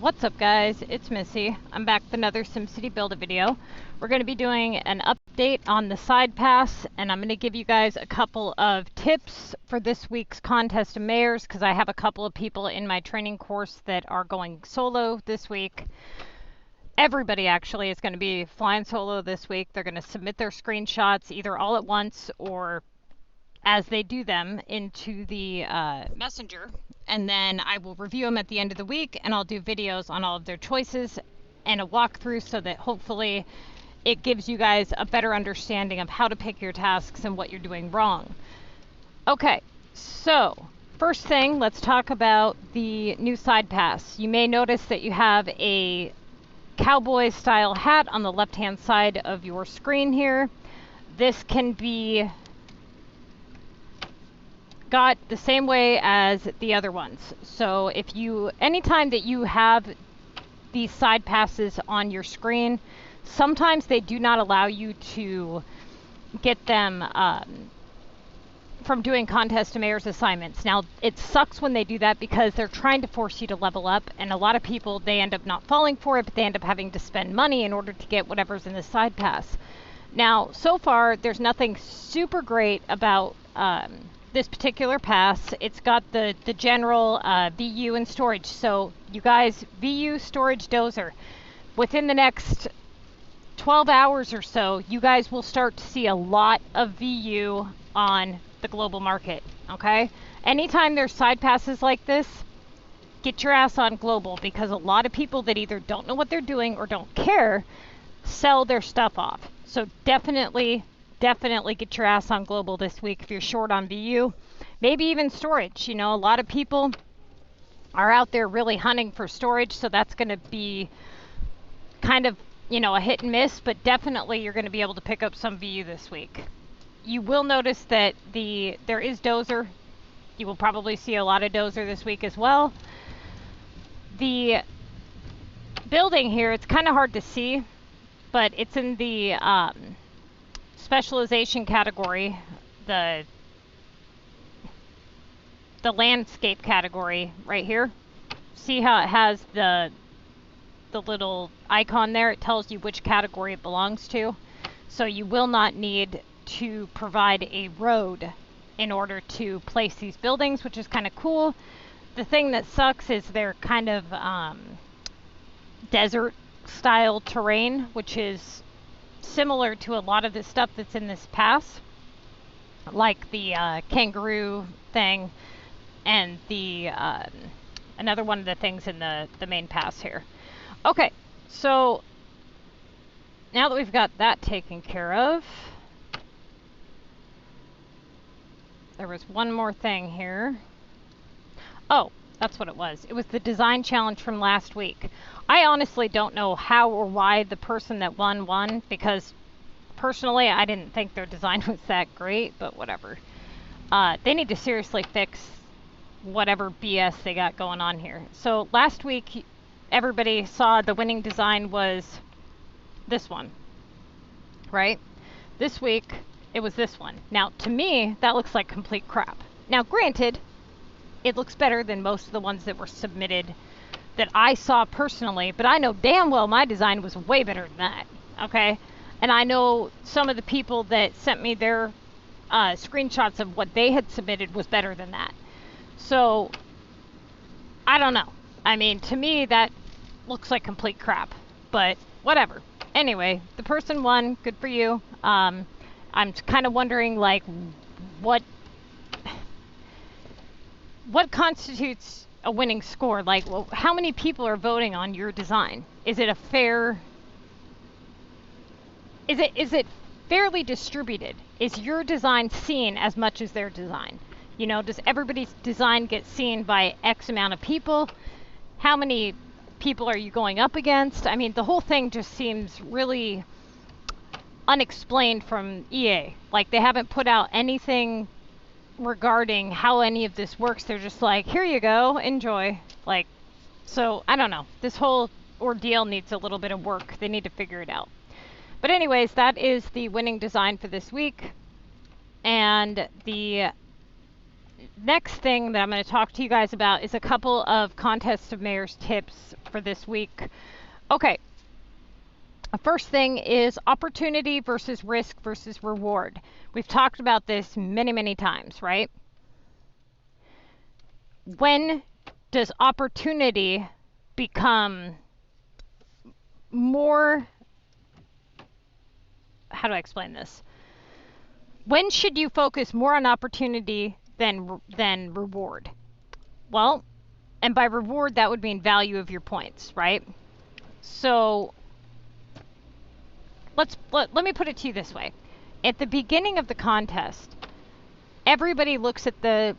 What's up guys, it's Missy. I'm back with another SimCity Buildit video. We're going to be doing an update on the side pass, and I'm going to give you guys a couple of tips for this week's contest of mayors, because I have a couple of people in my training course that are going solo this week. Everybody actually is going to be flying solo this week. They're going to submit their screenshots either all at once or as they do them into the messenger, and then I will review them at the end of the week, and I'll do videos on all of their choices and a walkthrough so that hopefully it gives you guys a better understanding of how to pick your tasks and what you're doing wrong. Okay, so first thing, let's talk about the new side pass. You may notice that you have a cowboy style hat on the left hand side of your screen here. This can be got the same way as the other ones. So if you, anytime that you have these side passes on your screen, sometimes they do not allow you to get them from doing contest of mayors assignments. Now it sucks when they do that because they're trying to force you to level up, and a lot of people, they end up not falling for it, but they end up having to spend money in order to get whatever's in the side pass. Now so far there's nothing super great about this particular pass. It's got the general VU and storage. So you guys, VU, storage, dozer. Within the next 12 hours or so, you guys will start to see a lot of VU on the global market, okay? Anytime there's side passes like this, get your ass on global, because a lot of people that either don't know what they're doing or don't care sell their stuff off. So definitely get your ass on global this week if you're short on VU. Maybe even storage. You know, a lot of people are out there really hunting for storage, so that's going to be kind of, you know, a hit and miss, but definitely you're going to be able to pick up some VU this week. You will notice that there is dozer. You will probably see a lot of dozer this week as well. The building here, it's kind of hard to see, but it's in the specialization category, the landscape category right here. See how it has the little icon there? It tells you which category it belongs to. So you will not need to provide a road in order to place these buildings, which is kind of cool. The thing that sucks is they're kind of desert style terrain, which is similar to a lot of the stuff that's in this pass, like the kangaroo thing and the another one of the things in the main pass here. Okay, so now that we've got that taken care of, there was one more thing here. Oh, that's what it was. It was the design challenge from last week. I honestly don't know how or why the person that won, because personally I didn't think their design was that great, but whatever. They need to seriously fix whatever BS they got going on here. So last week everybody saw the winning design was this one, right? This week it was this one. Now to me that looks like complete crap. Now granted, it looks better than most of the ones that were submitted that I saw personally, but I know damn well my design was way better than that, okay? And I know some of the people that sent me their screenshots of what they had submitted was better than that. So, I don't know. I mean, to me that looks like complete crap, but whatever. Anyway, the person won, good for you. I'm kind of wondering, like, what constitutes a winning score? Like, well, how many people are voting on your design? Is it a fair... Is it fairly distributed? Is your design seen as much as their design? You know, does everybody's design get seen by X amount of people? How many people are you going up against? I mean, the whole thing just seems really unexplained from EA. Like, they haven't put out anything regarding how any of this works. They're just like, here you go, enjoy. Like, so I don't know. This whole ordeal needs a little bit of work. They need to figure it out. But anyways, that is the winning design for this week. And the next thing that I'm going to talk to you guys about is a couple of Contest of Mayors tips for this week. Okay. The first thing is opportunity versus risk versus reward. We've talked about this many, many times, right? When does opportunity become more, how do I explain this? When should you focus more on opportunity than reward? Well, and by reward, that would mean value of your points, right? So let me put it to you this way. At the beginning of the contest, everybody looks at their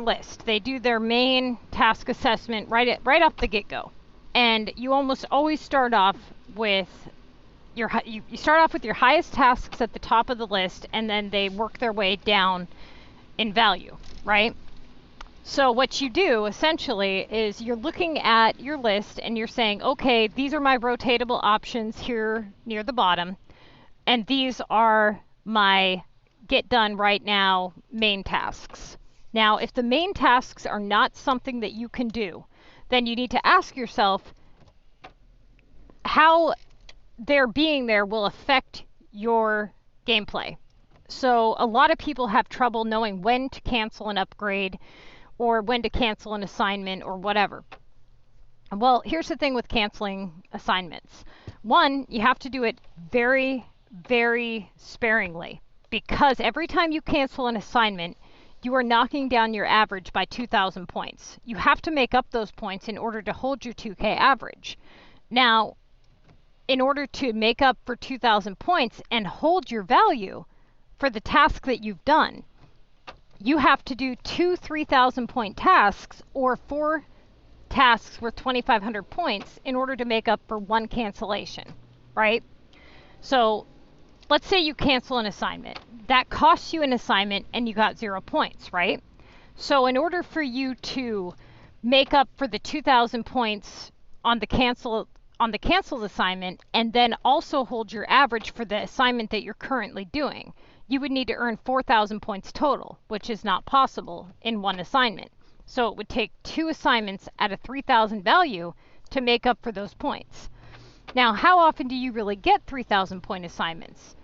list. They do their main task assessment right off the get-go. And you almost always start off with you start off with your highest tasks at the top of the list, and then they work their way down in value, right? So what you do essentially is you're looking at your list and you're saying, okay, these are my rotatable options here near the bottom, and these are my get done right now main tasks. Now, if the main tasks are not something that you can do, then you need to ask yourself how their being there will affect your gameplay. So a lot of people have trouble knowing when to cancel an upgrade or when to cancel an assignment or whatever. Well, here's the thing with canceling assignments. One, you have to do it very, very sparingly, because every time you cancel an assignment, you are knocking down your average by 2,000 points. You have to make up those points in order to hold your 2K average. Now, in order to make up for 2,000 points and hold your value for the task that you've done, you have to do 2 3,000 point tasks or 4 tasks worth 2,500 points in order to make up for one cancellation, right? So let's say you cancel an assignment. That costs you an assignment and you got 0 points, right? So in order for you to make up for the 2,000 points on the canceled assignment and then also hold your average for the assignment that you're currently doing, you would need to earn 4,000 points total, which is not possible in one assignment. So it would take 2 assignments at a 3,000 value to make up for those points. Now, how often do you really get 3,000 point assignments?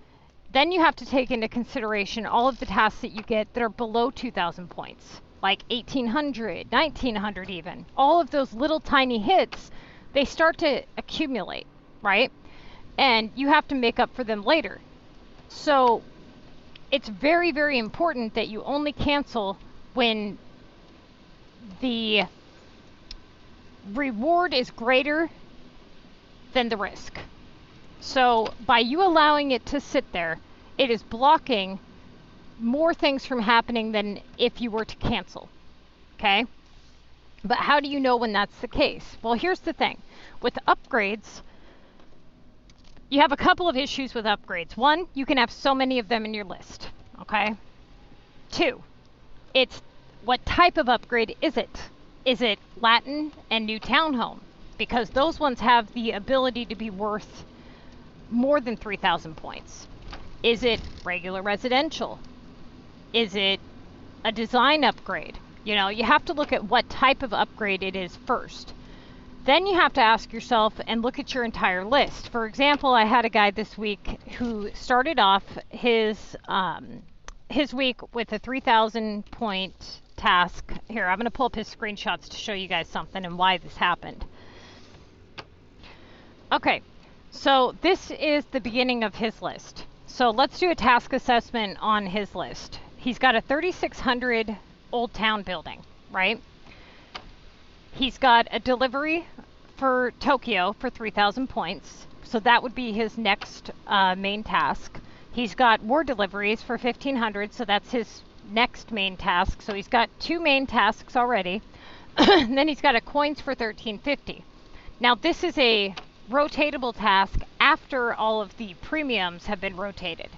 Then you have to take into consideration all of the tasks that you get that are below 2,000 points, like 1,800, 1,900 even. All of those little tiny hits, they start to accumulate, right? And you have to make up for them later. So it's very, very important that you only cancel when the reward is greater than the risk. So by you allowing it to sit there, it is blocking more things from happening than if you were to cancel, okay? But how do you know when that's the case? Well, here's the thing. With upgrades, you have a couple of issues with upgrades. One, you can have so many of them in your list, okay? 2, it's what type of upgrade is it? Is it Latin and new townhome? Because those ones have the ability to be worth more than 3,000 points. Is it regular residential? Is it a design upgrade? You know, you have to look at what type of upgrade it is first. Then you have to ask yourself and look at your entire list. For example, I had a guy this week who started off his week with a 3,000 point task. Here, I'm going to pull up his screenshots to show you guys something and why this happened. Okay, so this is the beginning of his list. So let's do a task assessment on his list. He's got a 3,600 Old Town building, right? He's got a delivery for Tokyo for 3,000 points. So that would be his next main task. He's got war deliveries for 1,500, so that's his next main task. So he's got 2 main tasks already. And then he's got a coins for 1,350. Now this is a rotatable task after all of the premiums have been rotated.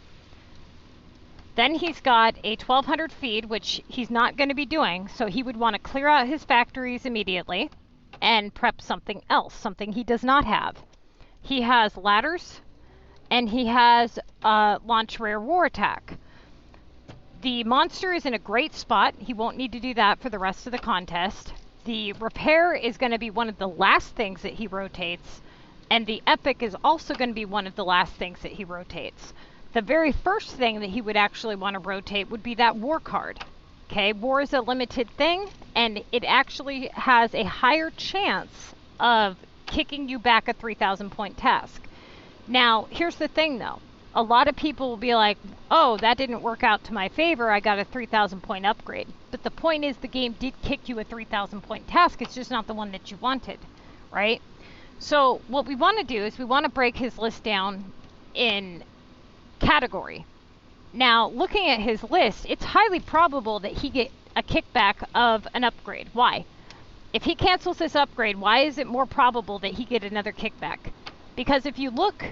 Then he's got a 1,200 feed, which he's not going to be doing, so he would want to clear out his factories immediately and prep something else, something he does not have. He has ladders, and he has launch rare war attack. The monster is in a great spot. He won't need to do that for the rest of the contest. The repair is going to be one of the last things that he rotates. And the epic is also going to be one of the last things that he rotates. The very first thing that he would actually want to rotate would be that war card. Okay, war is a limited thing, and it actually has a higher chance of kicking you back a 3,000 point task. Now, here's the thing though. A lot of people will be like, oh, that didn't work out to my favor. I got a 3,000 point upgrade. But the point is the game did kick you a 3,000 point task. It's just not the one that you wanted, right? So what we want to do is we want to break his list down in category. Now, looking at his list, it's highly probable that he get a kickback of an upgrade. Why? If he cancels this upgrade, why is it more probable that he get another kickback? Because if you look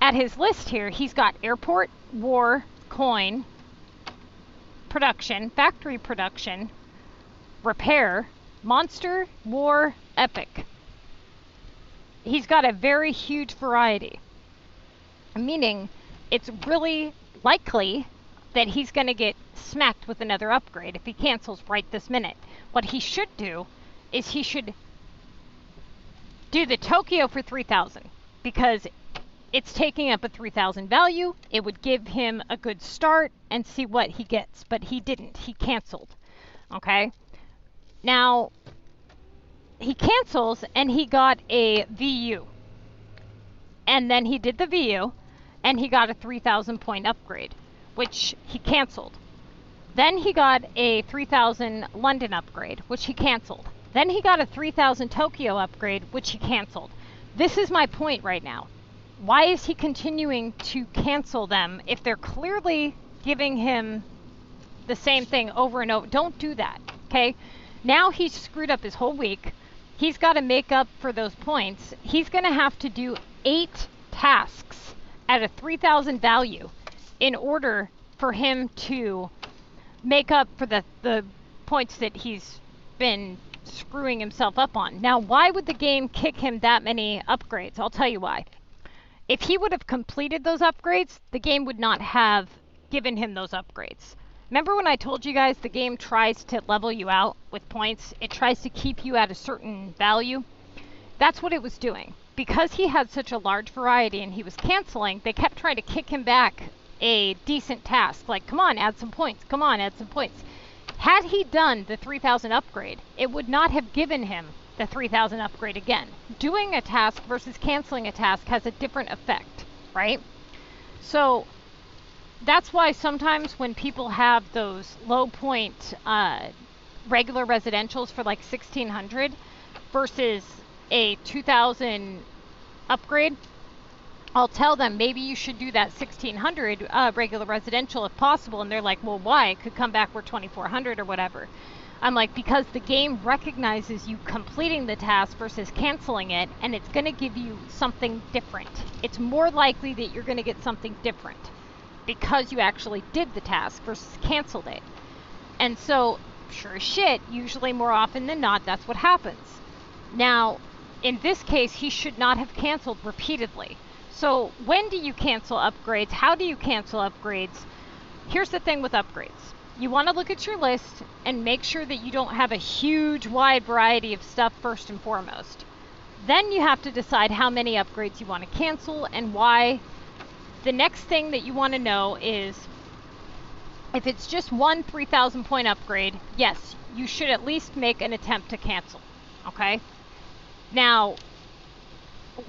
at his list here, he's got airport, war, coin, production, factory production, repair, monster, war, epic. He's got a very huge variety, meaning it's really likely that he's going to get smacked with another upgrade if he cancels right this minute. What he should do is he should do the Tokyo for 3,000 because it's taking up a 3,000 value. It would give him a good start and see what he gets, but he didn't. He canceled. Okay? Now, he cancels and he got a VU. And then he did the VU and he got a 3,000 point upgrade, which he canceled. Then he got a 3,000 London upgrade, which he canceled. Then he got a 3,000 Tokyo upgrade, which he canceled. This is my point right now. Why is he continuing to cancel them if they're clearly giving him the same thing over and over? Don't do that, okay? Now he's screwed up his whole week. He's got to make up for those points. He's going to have to do 8 tasks at a 3,000 value in order for him to make up for the points that he's been screwing himself up on. Now, why would the game kick him that many upgrades? I'll tell you why. If he would have completed those upgrades, the game would not have given him those upgrades. Remember when I told you guys the game tries to level you out with points? It tries to keep you at a certain value. That's what it was doing. Because he had such a large variety and he was canceling, they kept trying to kick him back a decent task. Like, come on, add some points. Come on, add some points. Had he done the 3,000 upgrade, it would not have given him the 3,000 upgrade again. Doing a task versus canceling a task has a different effect, right? So that's why sometimes when people have those low point regular residentials for like 1,600 versus a 2,000 upgrade, I'll tell them maybe you should do that 1,600 regular residential if possible. And they're like, well, why? It could come back for 2,400 or whatever. I'm like, because the game recognizes you completing the task versus canceling it, and it's going to give you something different. It's more likely that you're going to get something different because you actually did the task versus canceled it. And so, sure as shit, usually more often than not, that's what happens. Now, in this case, he should not have canceled repeatedly. So when do you cancel upgrades? How do you cancel upgrades? Here's the thing with upgrades. You want to look at your list and make sure that you don't have a huge wide variety of stuff first and foremost. Then you have to decide how many upgrades you want to cancel and why. The next thing that you want to know is if it's just one 3,000 point upgrade, yes, you should at least make an attempt to cancel, okay? Now,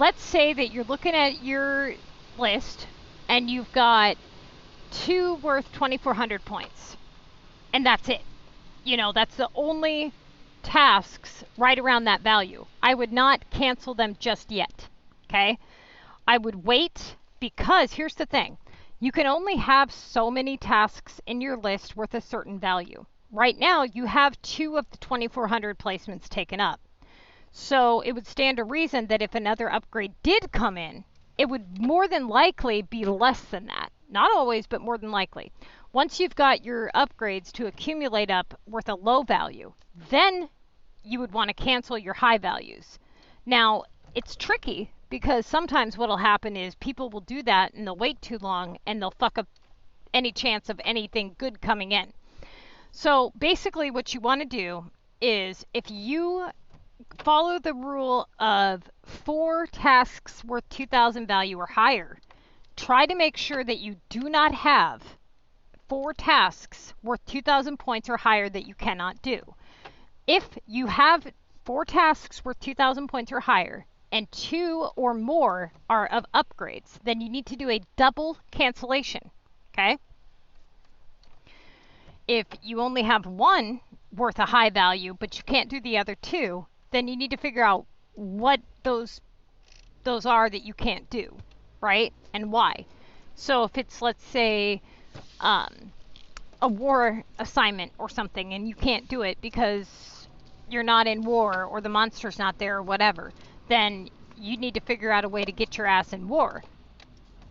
let's say that you're looking at your list and you've got 2 worth 2,400 points. And that's it. You know, that's the only tasks right around that value. I would not cancel them just yet, okay? I would wait because here's the thing. You can only have so many tasks in your list worth a certain value. Right now, you have 2 of the 2,400 placements taken up. So it would stand to reason that if another upgrade did come in, it would more than likely be less than that. Not always, but more than likely. Once you've got your upgrades to accumulate up worth a low value, then you would want to cancel your high values. Now, it's tricky because sometimes what will happen is people will do that and they'll wait too long and they'll fuck up any chance of anything good coming in. So basically what you want to do is, if you follow the rule of 4 tasks worth 2,000 value or higher, try to make sure that you do not have 4 tasks worth 2,000 points or higher that you cannot do. If you have 4 tasks worth 2,000 points or higher and 2 or more are of upgrades, then you need to do a double cancellation, okay? If you only have 1 worth a high value, but you can't do the other 2, then you need to figure out what those are that you can't do, right? And why. So if it's, let's say, a war assignment or something, and you can't do it because you're not in war or the monster's not there or whatever, then you need to figure out a way to get your ass in war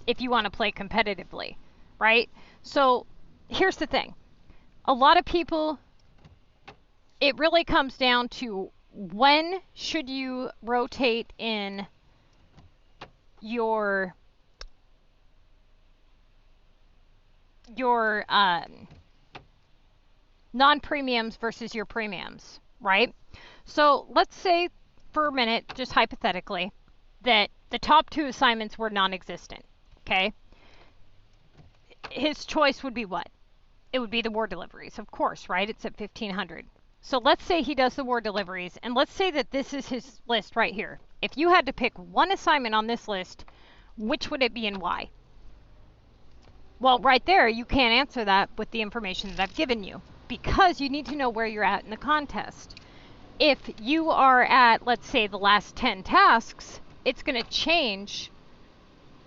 if you want to play competitively, right? So here's the thing. A lot of people, it really comes down to, when should you rotate in your non-premiums versus your premiums, right? So let's say for a minute, just hypothetically, that the top 2 assignments were non-existent, okay? His choice would be what? It would be the war deliveries, of course, right? It's at 1,500. So let's say he does the war deliveries, and let's say that this is his list right here. If you had to pick one assignment on this list, which would it be and why? Well, right there, you can't answer that with the information that I've given you, because you need to know where you're at in the contest. If you are at, let's say, the last 10 tasks, it's going to change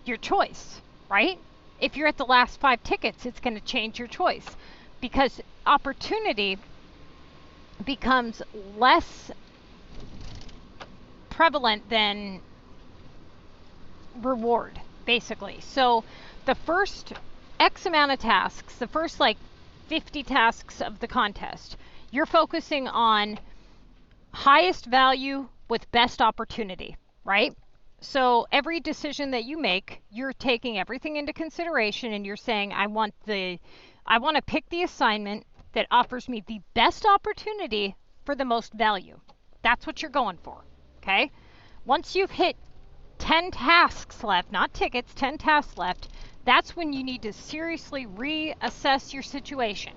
your choice, right? If you're at the last 5 tickets, it's going to change your choice, because opportunity becomes less prevalent than reward, basically. So the first X amount of tasks, the first like 50 tasks of the contest, you're focusing on highest value with best opportunity, right? So every decision that you make, you're taking everything into consideration, and you're saying, I want to pick the assignment that offers me the best opportunity for the most value. That's what you're going for, okay? Once you've hit 10 tasks left, not tickets, 10 tasks left, that's when you need to seriously reassess your situation.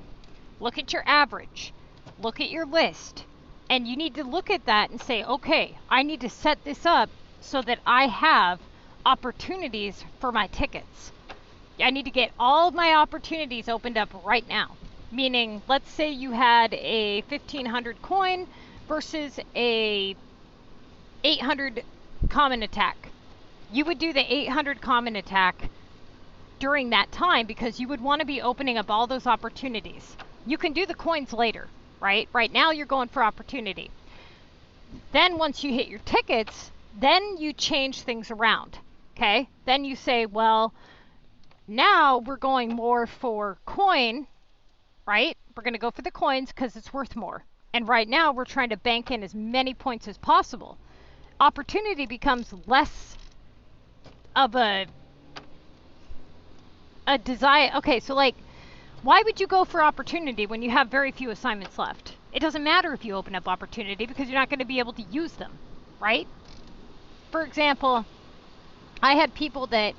Look at your average, look at your list, and you need to look at that and say, okay, I need to set this up so that I have opportunities for my tickets. I need to get all of my opportunities opened up right now. Meaning, let's say you had a 1,500 coin versus a 800 common attack. You would do the 800 common attack during that time, because you would want to be opening up all those opportunities. You can do the coins later, right? Right now you're going for opportunity. Then once you hit your tickets, then you change things around, okay? Then you say, well, now we're going more for coin, right? We're going to go for the coins because it's worth more. And right now we're trying to bank in as many points as possible. Opportunity becomes less of a desire. Okay, so like, why would you go for opportunity when you have very few assignments left? It doesn't matter if you open up opportunity, because you're not going to be able to use them, right? For example, I had people that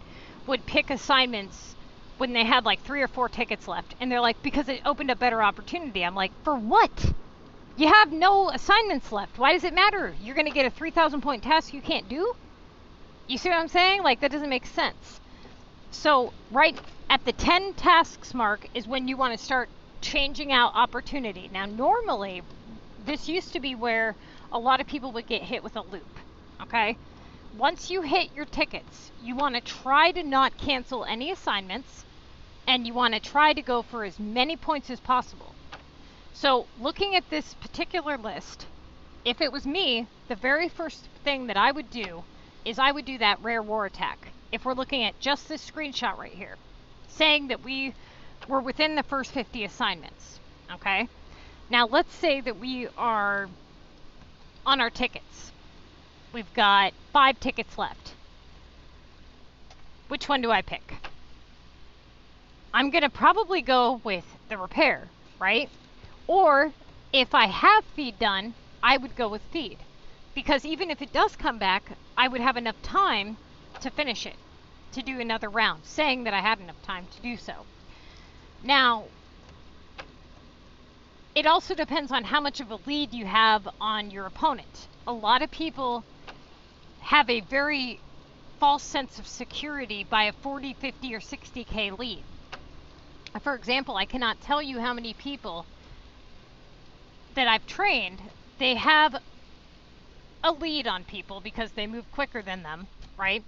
would pick assignments when they had like 3 or 4 tickets left, and they're like, because it opened up better opportunity. I'm like, for what? You have no assignments left. Why does it matter? You're going to get a 3,000 point task you can't do? You see what I'm saying? Like, that doesn't make sense. So right at the 10 tasks mark is when you want to start changing out opportunity. Now, normally, this used to be where a lot of people would get hit with a loop, okay? Once you hit your tickets, you want to try to not cancel any assignments, and you want to try to go for as many points as possible. So looking at this particular list, if it was me, the very first thing that I would do is I would do that rare war attack. If we're looking at just this screenshot right here, saying that we were within the first 50 assignments, okay? Now let's say that we are on our tickets. We've got 5 tickets left. Which one do I pick? I'm going to probably go with the repair, right? Or if I have feed done, I would go with feed. Because even if it does come back, I would have enough time to finish it, to do another round, saying that I had enough time to do so. Now, it also depends on how much of a lead you have on your opponent. A lot of people have a very false sense of security by a 40, 50, or 60K lead. For example, I cannot tell you how many people that I've trained, they have a lead on people because they move quicker than them, right?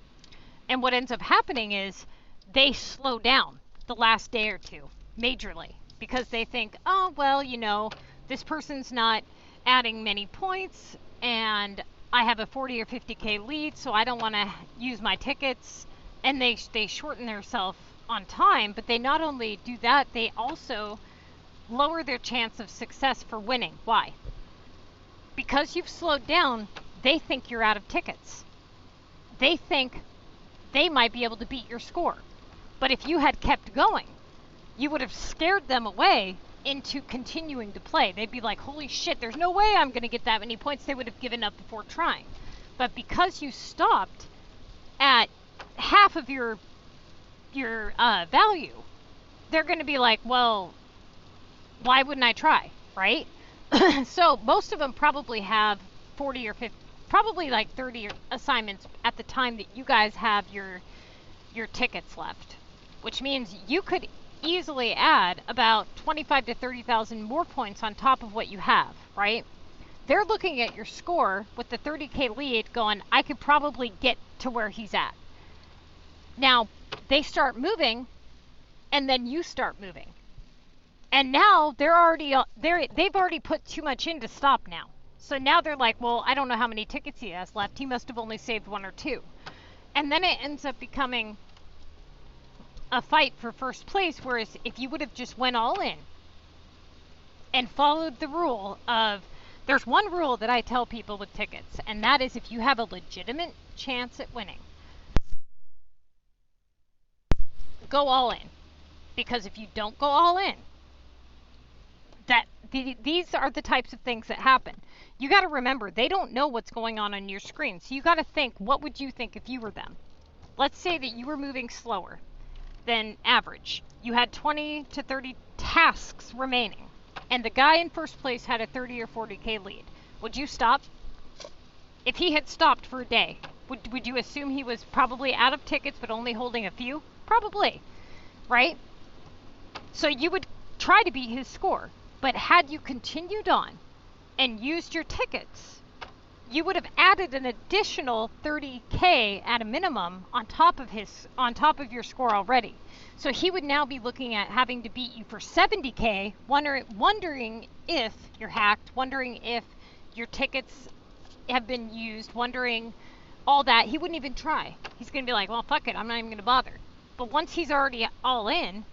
And what ends up happening is they slow down the last day or two majorly because they think, oh, well, you know, this person's not adding many points and I have a 40 or 50K lead, so I don't want to use my tickets. And they shorten themselves on time, but they not only do that, they also lower their chance of success for winning. Why? Because you've slowed down, they think you're out of tickets. They think they might be able to beat your score. But if you had kept going, you would have scared them away into continuing to play. They'd be like, holy shit, there's no way I'm going to get that many points. They would have given up before trying. But because you stopped at half of your value, they're going to be like, well, why wouldn't I try, right? So most of them probably have 40 or 50, probably like 30 assignments at the time that you guys have your tickets left, which means you could easily add about 25 to 30,000 more points on top of what you have, right? They're looking at your score with the 30K lead going, I could probably get to where he's at. Now, they start moving, and then you start moving. And now they've already put too much in to stop now. So now they're like, well, I don't know how many tickets he has left. He must have only saved 1 or 2. And then it ends up becoming a fight for first place, whereas if you would have just went all in and followed the rule of, there's one rule that I tell people with tickets, and that is if you have a legitimate chance at winning, go all in. Because if you don't go all in, these are the types of things that happen. You got to remember, they don't know what's going on your screen. So you got to think, what would you think if you were them? Let's say that you were moving slower than average. You had 20 to 30 tasks remaining, and the guy in first place had a 30 or 40K lead. Would you stop? If he had stopped for a day, would you assume he was probably out of tickets but only holding a few? Probably, right? So you would try to beat his score. But had you continued on and used your tickets, you would have added an additional 30K at a minimum on top of your score already. So he would now be looking at having to beat you for 70K, wondering if you're hacked, wondering if your tickets have been used, wondering all that. He wouldn't even try. He's going to be like, well, fuck it, I'm not even going to bother. But once he's already all in,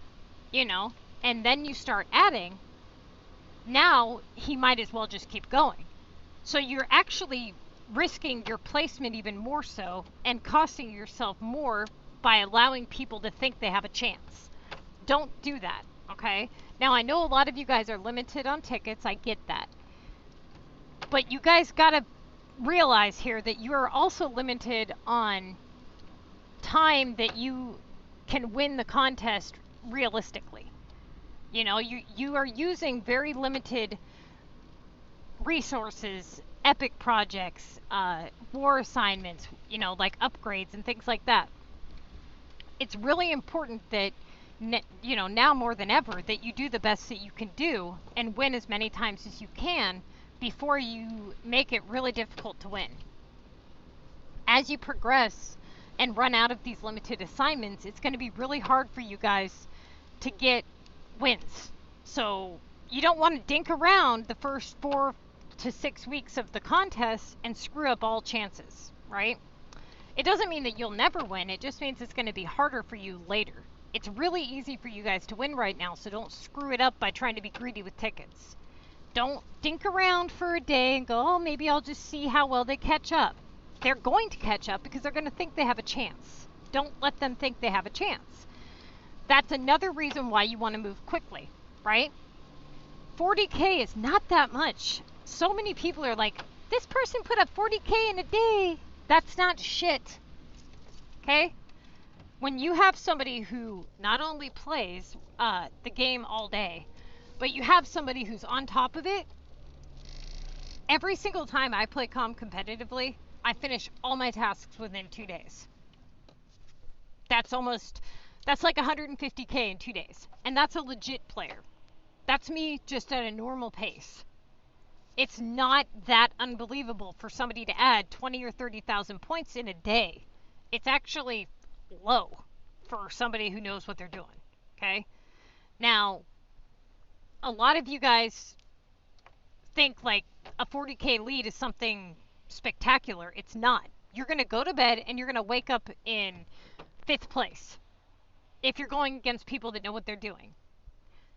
you know, and then you start adding, now he might as well just keep going. So you're actually risking your placement even more so and costing yourself more by allowing people to think they have a chance. Don't do that, okay? Now, I know a lot of you guys are limited on tickets. I get that. But you guys got to realize here that you are also limited on time that you can win the contest realistically. You know, you are using very limited resources, epic projects, war assignments, you know, like upgrades and things like that. It's really important that, you know, now more than ever, that you do the best that you can do and win as many times as you can before you make it really difficult to win. As you progress and run out of these limited assignments, it's going to be really hard for you guys to get wins. So you don't want to dink around the first 4 to 6 weeks of the contest and screw up all chances, right? It doesn't mean that you'll never win. It just means it's going to be harder for you later. It's really easy for you guys to win right now, so don't screw it up by trying to be greedy with tickets. Don't dink around for a day and go, oh, maybe I'll just see how well they catch up. They're going to catch up because they're going to think they have a chance. Don't let them think they have a chance. That's another reason why you want to move quickly, right? 40K is not that much. So many people are like, this person put up 40K in a day. That's not shit. Okay? When you have somebody who not only plays the game all day, but you have somebody who's on top of it, every single time I play CoM competitively, I finish all my tasks within 2 days. That's like 150K in 2 days. And that's a legit player. That's me just at a normal pace. It's not that unbelievable for somebody to add 20 or 30,000 points in a day. It's actually low for somebody who knows what they're doing. Okay? Now, a lot of you guys think like a 40K lead is something spectacular. It's not. You're going to go to bed and you're going to wake up in 5th place if you're going against people that know what they're doing.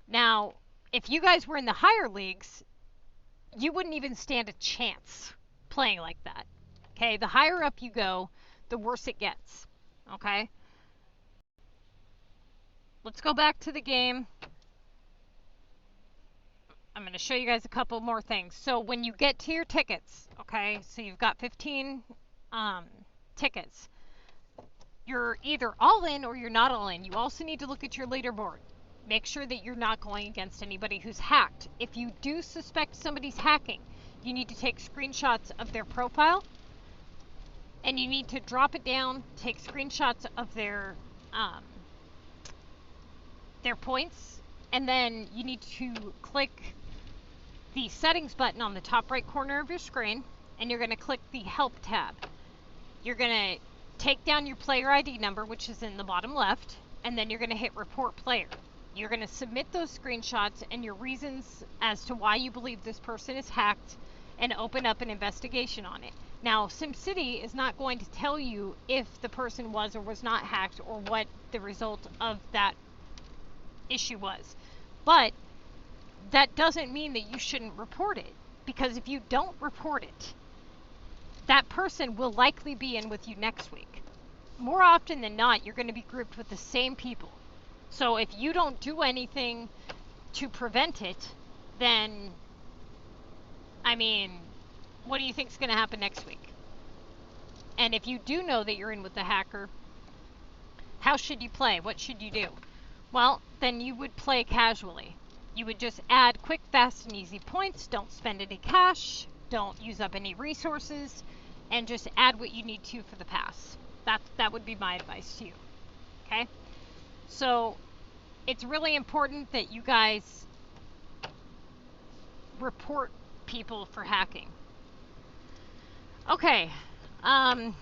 Now, if you guys were in the higher leagues, you wouldn't even stand a chance playing like that. Okay? The higher up you go, the worse it gets. Okay? Let's go back to the game. I'm going to show you guys a couple more things. So when you get to your tickets, okay, so you've got 15 tickets. You're either all in or you're not all in. You also need to look at your leaderboard. Make sure that you're not going against anybody who's hacked. If you do suspect somebody's hacking, you need to take screenshots of their profile, and you need to drop it down, take screenshots of their points, and then you need to click the settings button on the top right corner of your screen, and you're going to click the help tab. You're going to take down your player ID number, which is in the bottom left, and then you're going to hit report player. You're going to submit those screenshots and your reasons as to why you believe this person is hacked and open up an investigation on it. Now, SimCity is not going to tell you if the person was or was not hacked or what the result of that issue was. But that doesn't mean that you shouldn't report it, because if you don't report it, that person will likely be in with you next week. More often than not, you're going to be grouped with the same people. So if you don't do anything to prevent it, then, I mean, what do you think is going to happen next week? And if you do know that you're in with the hacker, how should you play? What should you do? Well, then you would play casually. You would just add quick, fast, and easy points. Don't spend any cash. Don't use up any resources. And just add what you need to for the pass. That would be my advice to you. Okay? So, it's really important that you guys report people for hacking. Okay. The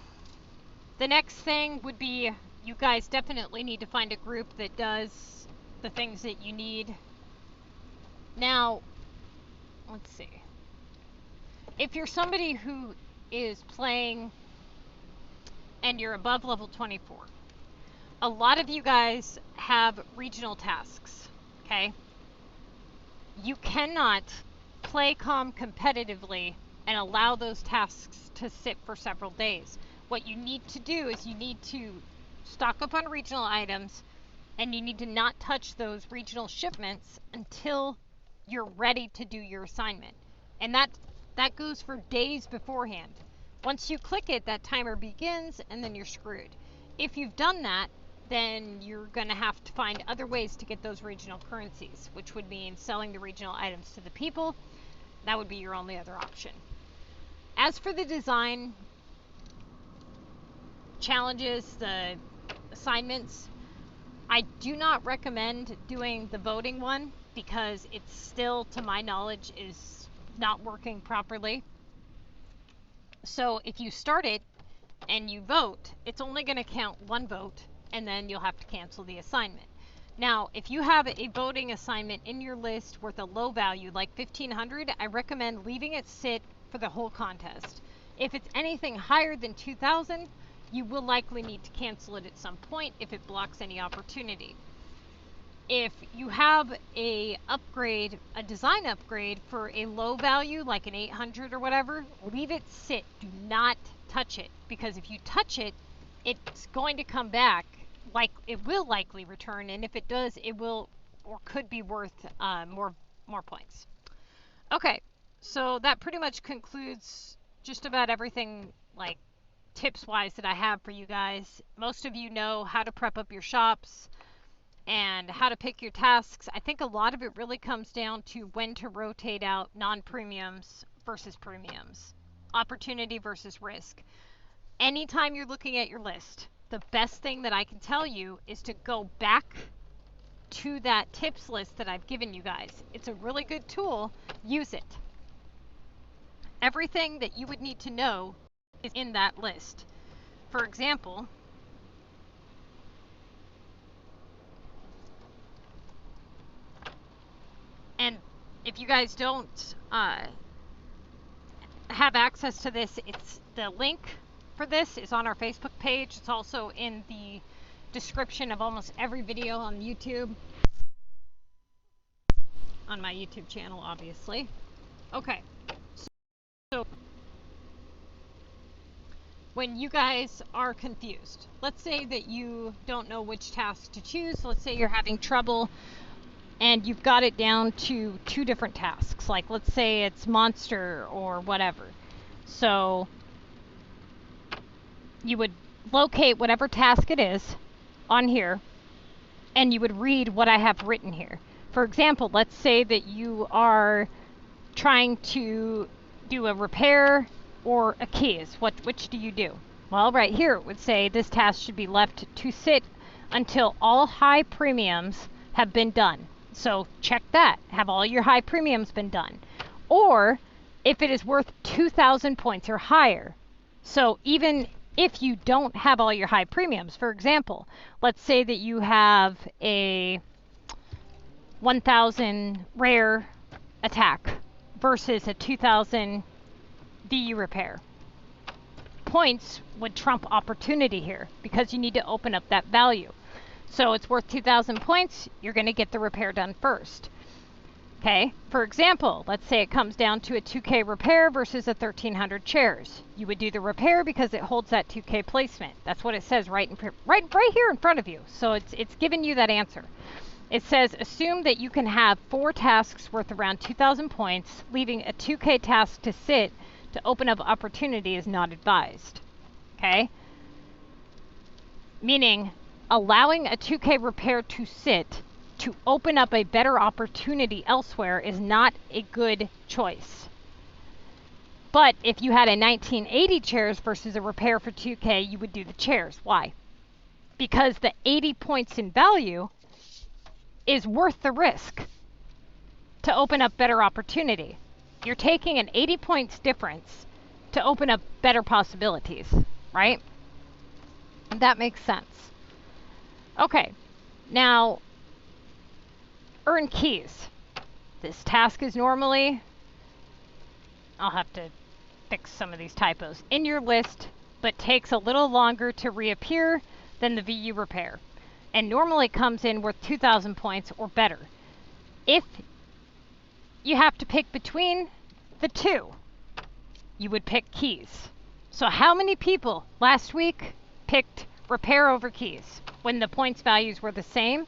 next thing would be, you guys definitely need to find a group that does the things that you need. Now, let's see. If you're somebody who is playing and you're above level 24, a lot of you guys have regional tasks, okay? You cannot play CoM competitively and allow those tasks to sit for several days. What you need to do is you need to stock up on regional items, and you need to not touch those regional shipments until you're ready to do your assignment. And that goes for days beforehand. Once you click it, that timer begins, and then you're screwed. If you've done that, then you're going to have to find other ways to get those regional currencies, which would mean selling the regional items to the people. That would be your only other option. As for the design challenges, the assignments, I do not recommend doing the voting one because it's still, to my knowledge, is not working properly. So if you start it and you vote, it's only going to count one vote, and then you'll have to cancel the assignment. Now, if you have a voting assignment in your list worth a low value, like 1,500, I recommend leaving it sit for the whole contest. If it's anything higher than 2,000, you will likely need to cancel it at some point if it blocks any opportunity. If you have a upgrade, a design upgrade for a low value, like an 800 or whatever, leave it sit. Do not touch it, because if you touch it, it's going to come back it will likely return, and if it does, it will or could be worth more points. Okay, so that pretty much concludes just about everything, like tips wise, that I have for you guys. Most of you know how to prep up your shops and how to pick your tasks. I think a lot of it really comes down to when to rotate out non-premiums versus premiums, opportunity versus risk. Anytime you're looking at your list, the best thing that I can tell you is to go back to that tips list that I've given you guys. It's a really good tool. Use it. Everything that you would need to know is in that list. For example, and if you guys don't have access to this, it's the link for this is on our Facebook page. It's also in the description of almost every video on YouTube, on my YouTube channel, obviously. Okay, so when you guys are confused, let's say that you don't know which task to choose. Let's say you're having trouble and you've got it down to 2 different tasks, like let's say it's monster or whatever. So you would locate whatever task it is on here, and you would read what I have written here. For example, let's say that you are trying to do a repair or a keys. Which do you do? Well, right here it would say this task should be left to sit until all high premiums have been done. So check that. Have all your high premiums been done? Or if it is worth 2,000 points or higher. So even if you don't have all your high premiums, for example, let's say that you have a 1,000 rare attack versus a 2,000 VU repair. Points would trump opportunity here because you need to open up that value. So it's worth 2,000 points, you're going to get the repair done first. Okay, for example, let's say it comes down to a 2K repair versus a 1,300 chairs. You would do the repair because it holds that 2K placement. That's what it says right here in front of you. So it's giving you that answer. It says, assume that you can have 4 tasks worth around 2,000 points, leaving a 2K task to sit to open up opportunity is not advised. Okay? Meaning, allowing a 2K repair to sit to open up a better opportunity elsewhere is not a good choice. But if you had a 1980 chairs versus a repair for 2K, you would do the chairs. Why? Because the 80 points in value is worth the risk to open up better opportunity. You're taking an 80 points difference to open up better possibilities, right? That makes sense. Okay, now earn keys. This task is normally, I'll have to fix some of these typos, in your list, but takes a little longer to reappear than the VU repair, and normally comes in worth 2,000 points or better. If you have to pick between the two, you would pick keys. So how many people last week picked repair over keys when the points values were the same?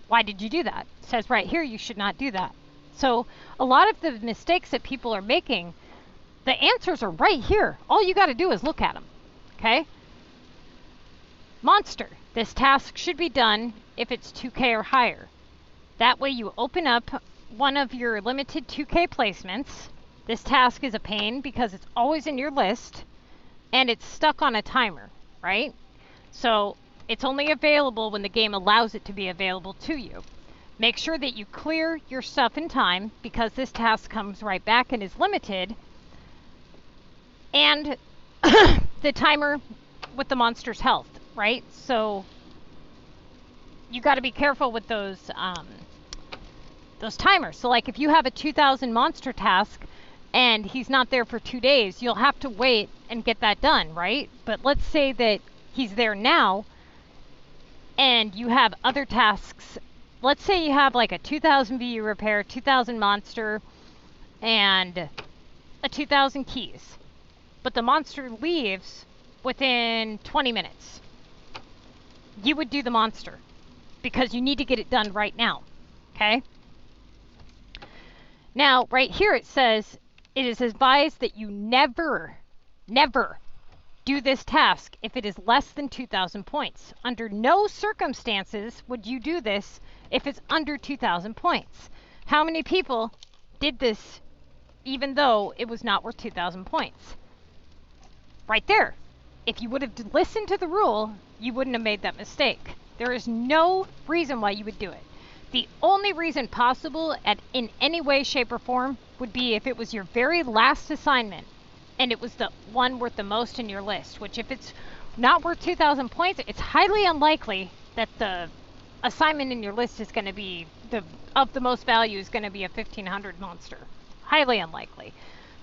Why did you do that? It says right here you should not do that. So a lot of the mistakes that people are making, the answers are right here. All you got to do is look at them. Okay? Monster. This task should be done if it's 2K or higher. That way you open up one of your limited 2K placements. This task is a pain because it's always in your list and it's stuck on a timer, right? So it's only available when the game allows it to be available to you. Make sure that you clear your stuff in time because this task comes right back and is limited. And the timer with the monster's health, right? So you got to be careful with those timers. So like if you have a 2,000 monster task and he's not there for 2 days, you'll have to wait and get that done, right? But let's say that he's there now and you have other tasks. Let's say you have like a 2,000 VU repair, 2,000 monster, and a 2,000 keys. But the monster leaves within 20 minutes. you would do the monster because you need to get it done right now. Okay? Now, right here it says, it is advised that you never do this task if it is less than 2,000 points. Under no circumstances would you do this if it's under 2,000 points. How many people did this even though it was not worth 2,000 points? Right there. If you would have listened to the rule, you wouldn't have made that mistake. There is no reason why you would do it. The only reason possible in any way, shape, or form would be if it was your very last assignment and it was the one worth the most in your list, which if it's not worth 2,000 points, it's highly unlikely that the assignment in your list is going to be, of the most value is going to be a 1,500 monster. Highly unlikely.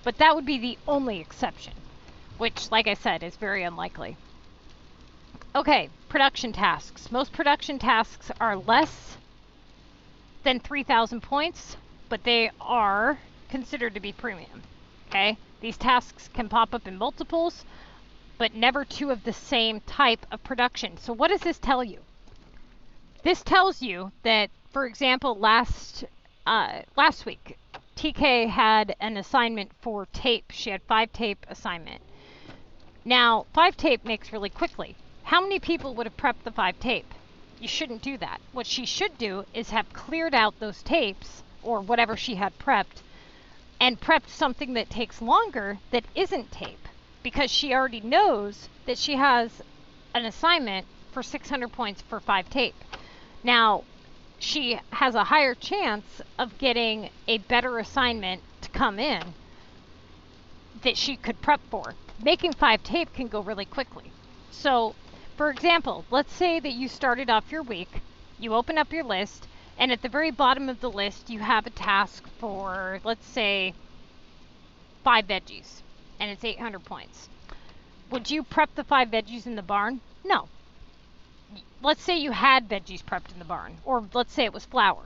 But that would be the only exception, which, like I said, is very unlikely. Okay, production tasks. Most production tasks are less than 3,000 points, but they are considered to be premium. Okay? These tasks can pop up in multiples, but never two of the same type of production. So what does this tell you? This tells you that, for example, last week, TK had an assignment for tape. She had 5 tape assignment. Now, 5 tape makes really quickly. How many people would have prepped the 5 tape? You shouldn't do that. What she should do is have cleared out those tapes, or whatever she had prepped, and prepped something that takes longer that isn't tape, because she already knows that she has an assignment for 600 points for 5 tape. Now, she has a higher chance of getting a better assignment to come in that she could prep for. Making 5 tape can go really quickly. So, for example, let's say that you started off your week, you open up your list, and at the very bottom of the list you have a task for, let's say, 5 veggies, and it's 800 points. Would you prep the 5 veggies in the barn? No. Let's say you had veggies prepped in the barn, or let's say it was flour.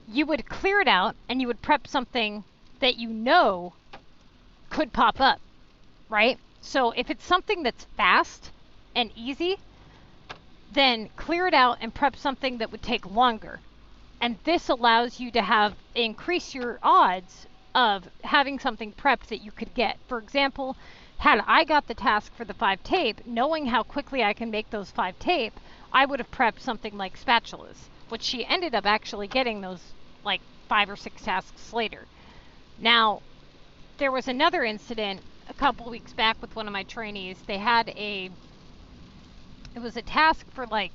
You would clear it out, and you would prep something that you know could pop up, right? So if it's something that's fast and easy, then clear it out and prep something that would take longer. And this allows you to increase your odds of having something prepped that you could get. For example, had I got the task for the 5 tape, knowing how quickly I can make those 5 tape, I would have prepped something like spatulas, which she ended up actually getting those like 5 or 6 tasks later. Now, there was another incident a couple weeks back with one of my trainees. They had it was a task for I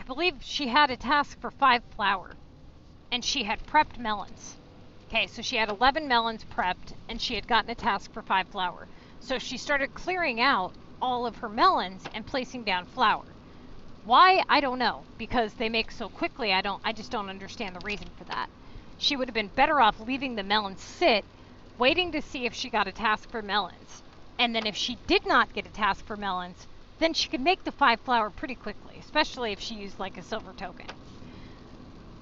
believe she had a task for 5 flour, and she had prepped melons. Okay, so she had 11 melons prepped, and she had gotten a task for 5 flour. So she started clearing out all of her melons and placing down flour. Why? I don't know, because they make so quickly. I just don't understand the reason for that. She would have been better off leaving the melons sit, waiting to see if she got a task for melons. And then if she did not get a task for melons, then she could make the 5 flour pretty quickly, especially if she used like a silver token.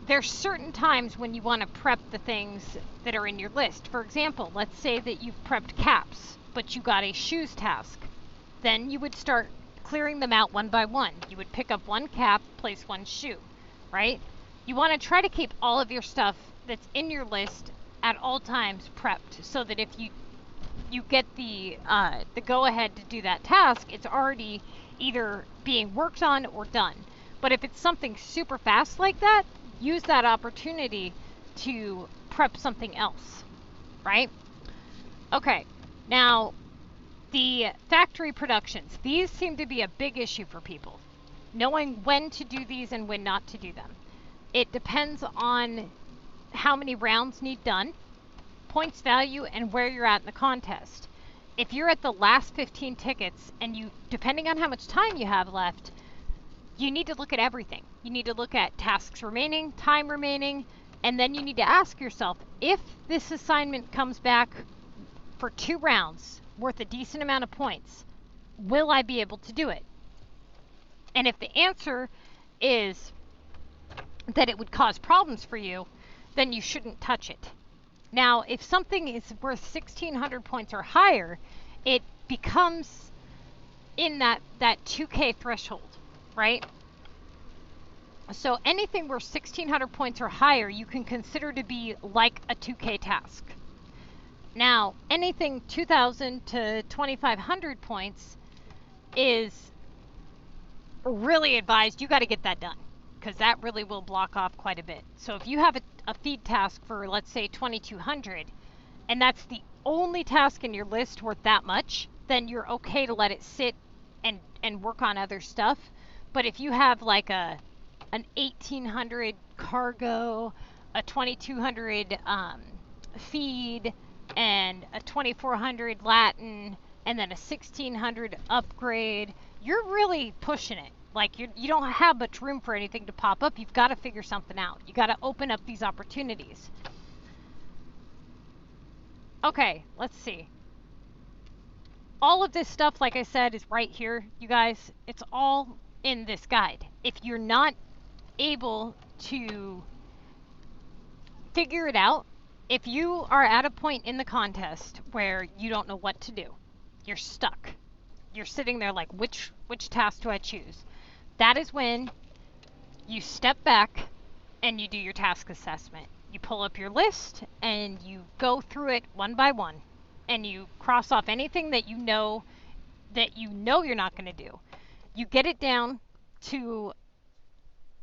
There's certain times when you want to prep the things that are in your list. For example, let's say that you've prepped caps, but you got a shoes task. Then you would start clearing them out one by one. You would pick up 1 cap, place 1 shoe, right? You want to try to keep all of your stuff that's in your list at all times prepped, so that if you get the go-ahead to do that task, it's already either being worked on or done. But if it's something super fast like that, use that opportunity to prep something else, right? Okay, now the factory productions. These seem to be a big issue for people, knowing when to do these and when not to do them. It depends on how many rounds need done, points value, and where you're at in the contest. If you're at the last 15 tickets, and depending on how much time you have left, you need to look at everything. You need to look at tasks remaining, time remaining, and then you need to ask yourself, if this assignment comes back for 2 rounds worth a decent amount of points, will I be able to do it? And if the answer is that it would cause problems for you, then you shouldn't touch it. Now, if something is worth 1,600 points or higher, it becomes in that 2K threshold, right? So anything where 1,600 points or higher, you can consider to be like a 2K task. Now, anything 2,000 to 2,500 points is really advised. You got to get that done because that really will block off quite a bit. So if you have a feed task for, let's say, 2,200, and that's the only task in your list worth that much, then you're okay to let it sit and work on other stuff. But if you have like an 1,800 cargo, a 2,200 feed, and a 2,400 Latin, and then a 1,600 upgrade, you're really pushing it. Like you don't have much room for anything to pop up. You've got to figure something out. You got to open up these opportunities. Okay, let's see. All of this stuff, like I said, is right here, you guys. It's all in this guide. If you're not able to figure it out, if you are at a point in the contest where you don't know what to do, you're stuck. You're sitting there like, which task do I choose? That is when you step back and you do your task assessment. You pull up your list and you go through it one by one, and you cross off anything that you know you're not going to do. You get it down to,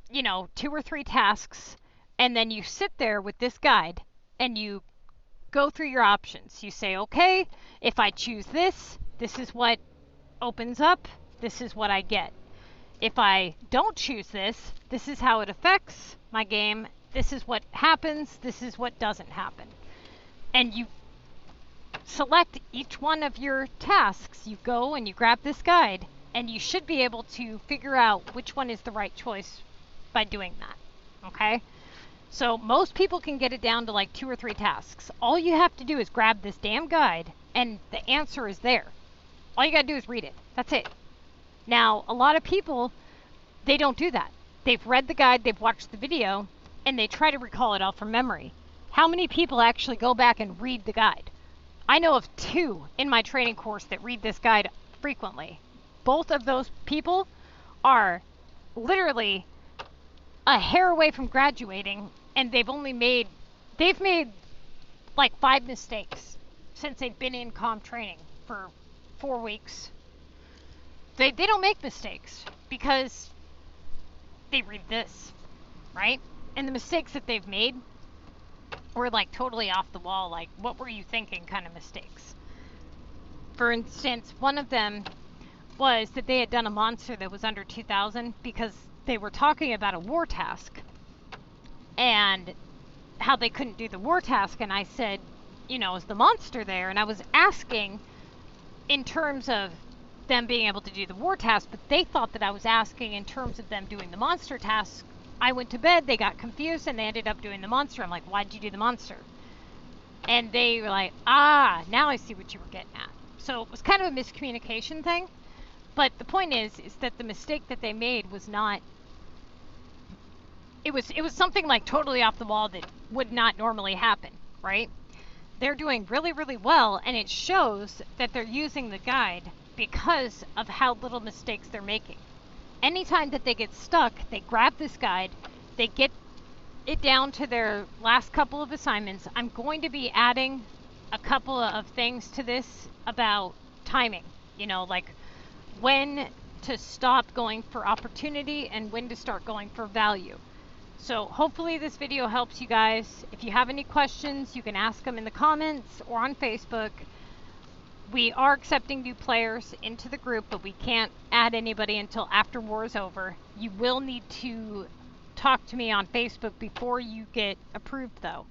2 or 3 tasks, and then you sit there with this guide and you go through your options. You say, okay, if I choose this, this is what opens up, this is what I get. If I don't choose this, this is how it affects my game, this is what happens, this is what doesn't happen. And you select each one of your tasks. You go and you grab this guide, and you should be able to figure out which one is the right choice by doing that, okay? So most people can get it down to like 2 or 3 tasks. All you have to do is grab this damn guide, and the answer is there. All you gotta do is read it. That's it. Now, a lot of people, they don't do that. They've read the guide, they've watched the video, and they try to recall it all from memory. How many people actually go back and read the guide? I know of 2 in my training course that read this guide frequently. Both of those people are literally a hair away from graduating, and they've made like 5 mistakes since they've been in CoM training for 4 weeks. They don't make mistakes because they read this, right? And the mistakes that they've made were like totally off the wall, like what were you thinking kind of mistakes. For instance, one of them was that they had done a monster that was under 2,000 because they were talking about a war task and how they couldn't do the war task, and I said, is the monster there? And I was asking in terms of them being able to do the war task, but they thought that I was asking in terms of them doing the monster task. I went to bed, they got confused, and they ended up doing the monster. I'm like, why'd you do the monster? And they were like, now I see what you were getting at. So it was kind of a miscommunication thing, but the point is that the mistake that they made was not, it was something like totally off the wall that would not normally happen, right? They're doing really, really well, and it shows that they're using the guide because of how little mistakes they're making. Anytime that they get stuck, they grab this guide, they get it down to their last couple of assignments. I'm going to be adding a couple of things to this about timing, like when to stop going for opportunity and when to start going for value. So hopefully this video helps you guys. If you have any questions, you can ask them in the comments or on Facebook. We are accepting new players into the group, but we can't add anybody until after war is over. You will need to talk to me on Facebook before you get approved, though.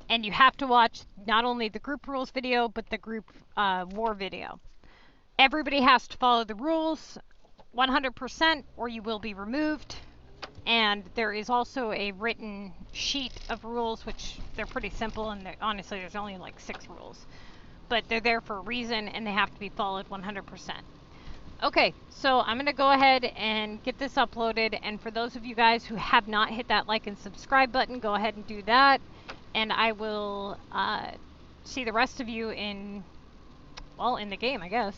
And you have to watch not only the group rules video, but the group war video. Everybody has to follow the rules 100% or you will be removed. And there is also a written sheet of rules, which they're pretty simple, and honestly there's only like 6 rules. But they're there for a reason, and they have to be followed 100%. Okay, so I'm going to go ahead and get this uploaded, and for those of you guys who have not hit that like and subscribe button, go ahead and do that, and I will see the rest of you in the game, I guess.